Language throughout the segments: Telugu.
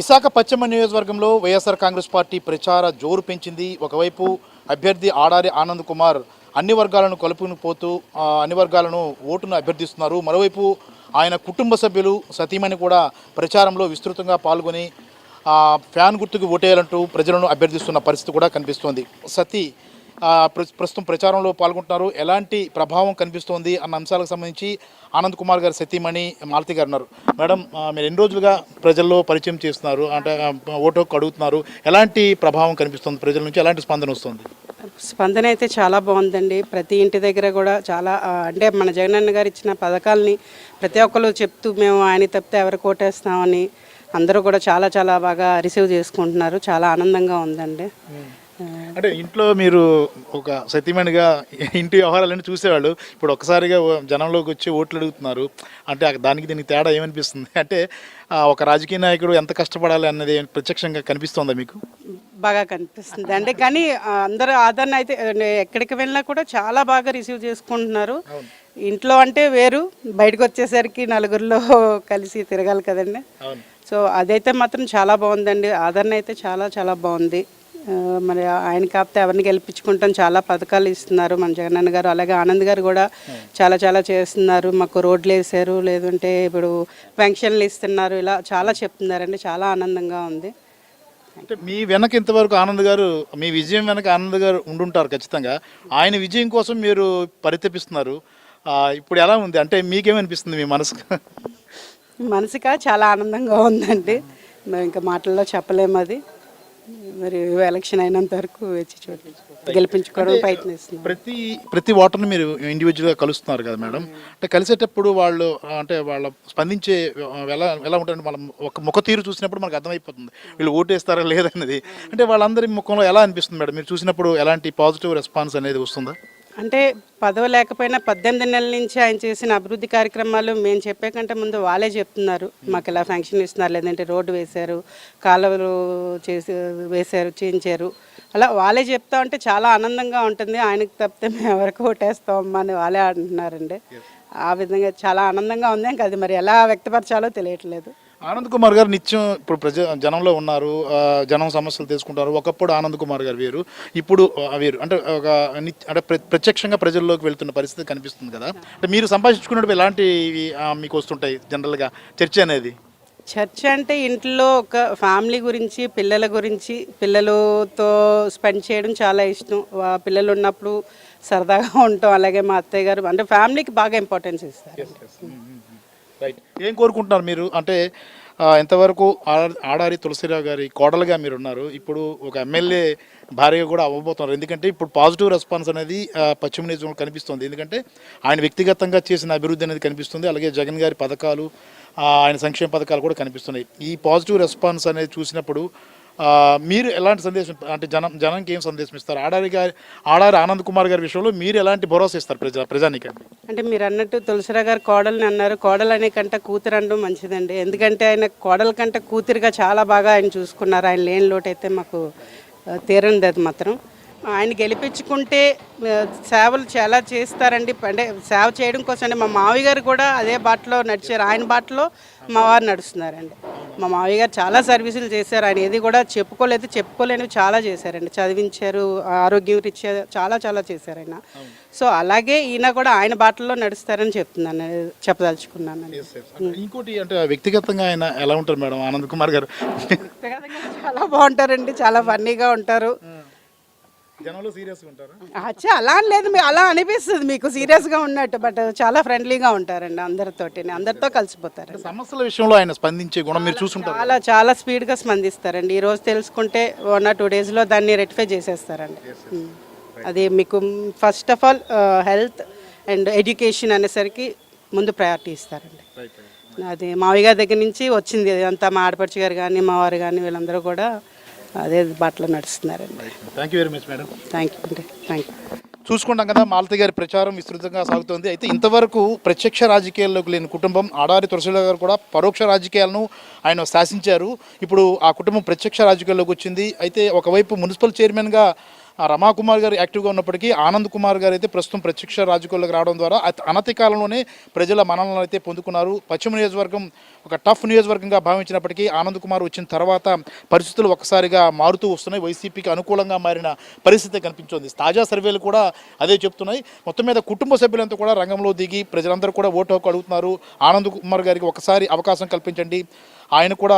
విశాఖ పశ్చిమ నియోజకవర్గంలో వైఎస్ఆర్ కాంగ్రెస్ పార్టీ ప్రచార జోరు పెంచింది. ఒకవైపు అభ్యర్థి ఆడారి ఆనంద్ కుమార్ అన్ని వర్గాలను కలుపుకుని పోతూ అన్ని వర్గాలను ఓటును అభ్యర్థిస్తున్నారు. మరోవైపు ఆయన కుటుంబ సభ్యులు సతీమణి కూడా ప్రచారంలో విస్తృతంగా పాల్గొని ఫ్యాన్ గుర్తుకు ఓటేయాలంటూ ప్రజలను అభ్యర్థిస్తున్న పరిస్థితి కూడా కనిపిస్తోంది. సతీ ప్రస్తుతం ప్రచారంలో పాల్గొంటున్నారు. ఎలాంటి ప్రభావం కనిపిస్తోంది అన్న అంశాలకు సంబంధించి ఆనంద్ కుమార్ గారు సతీమణి మాలతి గారు ఉన్నారు. మేడం, మీరు ఎన్ని రోజులుగా ప్రజల్లో పరిచయం చేస్తున్నారు, అంటే ఓటు అడుగుతున్నారు, ఎలాంటి ప్రభావం కనిపిస్తుంది ప్రజల నుంచి, ఎలాంటి స్పందన వస్తుంది? స్పందన అయితే చాలా బాగుందండి. ప్రతి ఇంటి దగ్గర కూడా చాలా అంటే మన జగనన్న గారు ఇచ్చిన పథకాలని ప్రతి ఒక్కరు చెప్తూ మేము ఆయన తప్పితే ఎవరికి ఓటేస్తామని అందరూ కూడా చాలా చాలా బాగా రిసీవ్ చేసుకుంటున్నారు. చాలా ఆనందంగా ఉందండి. అంటే ఇంట్లో మీరు ఒక సతీమణిగా ఇంటి వ్యవహారాలన్నీ చూసేవాళ్ళు, ఇప్పుడు ఒక్కసారిగా జనంలోకి వచ్చి ఓట్లు అడుగుతున్నారు. అంటే దానికి దీనికి తేడా ఏమనిపిస్తుంది? అంటే ఒక రాజకీయ నాయకుడు ఎంత కష్టపడాలి అన్నది ప్రత్యక్షంగా కనిపిస్తుందా మీకు? బాగా కనిపిస్తుంది అంటే, కానీ అందరూ ఆదరణ అయితే ఎక్కడికి వెళ్ళినా కూడా చాలా బాగా రిసీవ్ చేసుకుంటున్నారు. ఇంట్లో అంటే వేరు, బయటకు వచ్చేసరికి నలుగురిలో కలిసి తిరగాలి కదండి. సో అదైతే మాత్రం చాలా బాగుందండి. ఆదరణ అయితే చాలా చాలా బాగుంది. మరి ఆయన కాకపోతే ఎవరిని గెలిపించుకుంటాం, చాలా పథకాలు ఇస్తున్నారు మన జగనన్న గారు. అలాగే ఆనంద్ గారు కూడా చాలా చాలా చేస్తున్నారు. మాకు రోడ్లు వేసారు, లేదంటే ఇప్పుడు పెన్షన్లు ఇస్తున్నారు, ఇలా చాలా చెప్తున్నారండి. చాలా ఆనందంగా ఉంది. అంటే మీ వెనక ఇంతవరకు ఆనంద్ గారు, మీ విజయం వెనక ఆనంద్ గారు ఉండుంటారు ఖచ్చితంగా. ఆయన విజయం కోసం మీరు పరితపిస్తున్నారు. ఇప్పుడు ఎలా ఉంది? అంటే మీకేమనిపిస్తుంది మీ మనసుగా? చాలా ఆనందంగా ఉందండి. మేము ఇంకా మాటల్లో చెప్పలేము అది. మరి ఎలక్షన్ అయినంత వరకు వచ్చి గెలిపించుకోవడం ప్రయత్నిస్తున్నాం. ప్రతి ఓటర్ని మీరు ఇండివిజువల్గా కలుస్తున్నారు కదా మేడం. అంటే కలిసేటప్పుడు వాళ్ళు అంటే వాళ్ళ స్పందించే ఎలా ఉంటారంటే వాళ్ళ ఒక ముఖ తీరు చూసినప్పుడు మనకు అర్థమైపోతుంది వీళ్ళు ఓటేస్తారా లేదన్నది. అంటే వాళ్ళందరి ముఖంలో ఎలా అనిపిస్తుంది మేడం మీరు చూసినప్పుడు? ఎలాంటి పాజిటివ్ రెస్పాన్స్ అనేది వస్తుందా? అంటే పదవి లేకపోయినా 18 నెలల నుంచి ఆయన చేసిన అభివృద్ధి కార్యక్రమాలు మేము చెప్పే కంటే ముందు వాళ్ళే చెప్తున్నారు. మాకు ఇలా ఫంక్షన్ ఇస్తున్నారు, లేదంటే రోడ్డు వేశారు, కాలువలు వేశారు, చేయించారు, అలా వాళ్ళే చెప్తా ఉంటే చాలా ఆనందంగా ఉంటుంది. ఆయనకు తప్పితే మేము ఎవరికి ఓటేస్తామమ్మా అని వాళ్ళే అంటున్నారండి. ఆ విధంగా చాలా ఆనందంగా ఉంది. ఇంకా అది మరి ఎలా వ్యక్తపరచాలో తెలియట్లేదు. ఆనంద్ కుమార్ గారు నిత్యం ఇప్పుడు జనంలో ఉన్నారు, జనం సమస్యలు తెలుసుకుంటారు. ఒకప్పుడు ఆనంద్ కుమార్ గారు వేరు, ఇప్పుడు వేరు. అంటే అంటే ప్రత్యక్షంగా ప్రజల్లోకి వెళ్తున్న పరిస్థితి కనిపిస్తుంది కదా. అంటే మీరు సంభాషించుకున్నప్పుడు ఎలాంటివి మీకు వస్తుంటాయి జనరల్గా చర్చ అనేది? చర్చ అంటే ఇంట్లో ఒక ఫ్యామిలీ గురించి, పిల్లల గురించి, పిల్లలతో స్పెండ్ చేయడం చాలా ఇష్టం. పిల్లలు ఉన్నప్పుడు సరదాగా ఉంటాం. అలాగే మా అత్తయ్య గారు అంటే ఫ్యామిలీకి బాగా ఇంపార్టెన్స్ ఇస్తారు. రైట్. ఏం కోరుకుంటున్నారు మీరు? అంటే ఎంతవరకు ఆడారి తులసిరావు గారి కోడలుగా మీరు ఉన్నారు, ఇప్పుడు ఒక ఎమ్మెల్యే భార్యగా కూడా అవ్వబోతున్నారు. ఎందుకంటే ఇప్పుడు పాజిటివ్ రెస్పాన్స్ అనేది పశ్చిమ నియోజకవర్గంలో కనిపిస్తుంది. ఎందుకంటే ఆయన వ్యక్తిగతంగా చేసిన అభివృద్ధి అనేది కనిపిస్తుంది. అలాగే జగన్ గారి పథకాలు, ఆయన సంక్షేమ పథకాలు కూడా కనిపిస్తున్నాయి. ఈ పాజిటివ్ రెస్పాన్స్ అనేది చూసినప్పుడు మీరు ఎలాంటి సందేశం, అంటే జనానికి ఏం సందేశం ఇస్తారు? ఆడారి ఆనంద్ కుమార్ గారి విషయంలో మీరు ఎలాంటి భరోసా ఇస్తారు ప్రజానికి? అంటే మీరు అన్నట్టు తులసిరావు గారు కోడల్ని అన్నారు. కోడలు అనే కంటే కూతురు అనడం మంచిదండి. ఎందుకంటే ఆయన కోడల కంటే కూతురుగా చాలా బాగా ఆయన చూసుకున్నారు. ఆయన లేని లోటు అయితే మాకు తీరంది. అది మాత్రం ఆయన గెలిపించుకుంటే సేవలు చాలా చేస్తారండి. అంటే సేవ చేయడం కోసం అంటే మా మావయ్య గారు కూడా అదే బాటలో నడిచారు. ఆయన బాటలో మా వారు నడుస్తున్నారండి. మా మావయ్య గారు చాలా సర్వీసులు చేశారు. ఆయన ఏది కూడా చెప్పుకోలేనివి చాలా చేశారండి. చదివించారు, ఆరోగ్యం రీత్యా చాలా చాలా చేశారు ఆయన. సో అలాగే ఈయన కూడా ఆయన బాటలో నడుస్తారని చెప్పదలుచుకున్నాను. ఇంకోటి అంటే వ్యక్తిగతంగా ఆయన ఎలా ఉంటారు మేడం ఆనంద్ కుమార్ గారు? వ్యక్తిగతంగా చాలా బాగుంటారండి, చాలా ఫన్నీగా ఉంటారు. జనంలో సీరియస్గా ఉంటారు? అలా అని లేదు, అలా అనిపిస్తుంది మీకు సీరియస్గా ఉన్నట్టు, బట్ చాలా ఫ్రెండ్లీగా ఉంటారండి. అందరితో కలిసిపోతారు. సమస్యల విషయంలో ఆయన స్పందించే గుణం మీరు చూసుకుంటారు? చాలా చాలా స్పీడ్గా స్పందిస్తారండి. ఈ రోజు తెలుసుకుంటే 1 or 2 daysలో దాన్ని రెక్టిఫై చేసేస్తారండి. అది మీకు first of all health and education అనేసరికి ముందు ప్రయారిటీ ఇస్తారండి. అది మావయ్య గారి దగ్గర నుంచి వచ్చింది అంతా. మా ఆడపడుచు గారు కానీ మా వారు కానీ వీళ్ళందరూ కూడా అదే బాటలో నడుస్తున్నారండి. Thank you very much madam. Thank you అండి. Thank you. చూసుకుంటాం కదా, మాలతి గారి ప్రచారం విస్తృతంగా సాగుతోంది. అయితే ఇంతవరకు ప్రత్యక్ష రాజకీయాల్లోకి లేని కుటుంబం ఆడారి తులసిరావు గారు కూడా పరోక్ష రాజకీయాలను ఆయన శాసించారు. ఇప్పుడు ఆ కుటుంబం ప్రత్యక్ష రాజకీయాల్లోకి వచ్చింది. అయితే ఒకవైపు మున్సిపల్ చైర్మన్గా రమాకుమార్ గారు యాక్టివ్గా ఉన్నప్పటికీ ఆనంద్ కుమార్ గారు అయితే ప్రస్తుతం ప్రత్యక్ష రాజకీయాల్లోకి రావడం ద్వారా అనతి కాలంలోనే ప్రజల మన్ననలు అయితే పొందుకున్నారు. పశ్చిమ నియోజకవర్గం ఒక టఫ్ నియోజకవర్గంగా భావించినప్పటికీ ఆనంద్ కుమార్ వచ్చిన తర్వాత పరిస్థితులు ఒక్కసారిగా మారుతూ వస్తున్నాయి. వైసీపీకి అనుకూలంగా మారిన పరిస్థితి కనిపించింది. తాజా సర్వేలు కూడా అదే చెప్తున్నాయి. మొత్తం మీద కుటుంబ సభ్యులంతా కూడా రంగంలో దిగి ప్రజలందరూ కూడా ఓటు హక్కు అడుగుతున్నారు. ఆనంద్ కుమార్ గారికి ఒకసారి అవకాశం కల్పించండి, ఆయన కూడా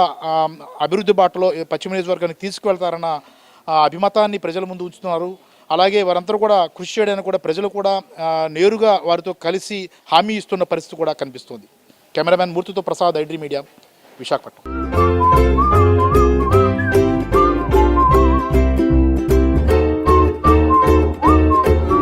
అభివృద్ధి బాటలో పశ్చిమ నియోజకవర్గానికి తీసుకువెళ్తారన్న అభిమతాన్ని ప్రజల ముందు ఉంచుతున్నారు. అలాగే వారందరూ కూడా కృషి చేయడానికి కూడా ప్రజలు కూడా నేరుగా వారితో కలిసి హామీ ఇస్తున్న పరిస్థితి కూడా కనిపిస్తుంది. కెమెరామ్యాన్ మూర్తితో ప్రసాద్, ఐడ్రీ మీడియా, విశాఖపట్నం.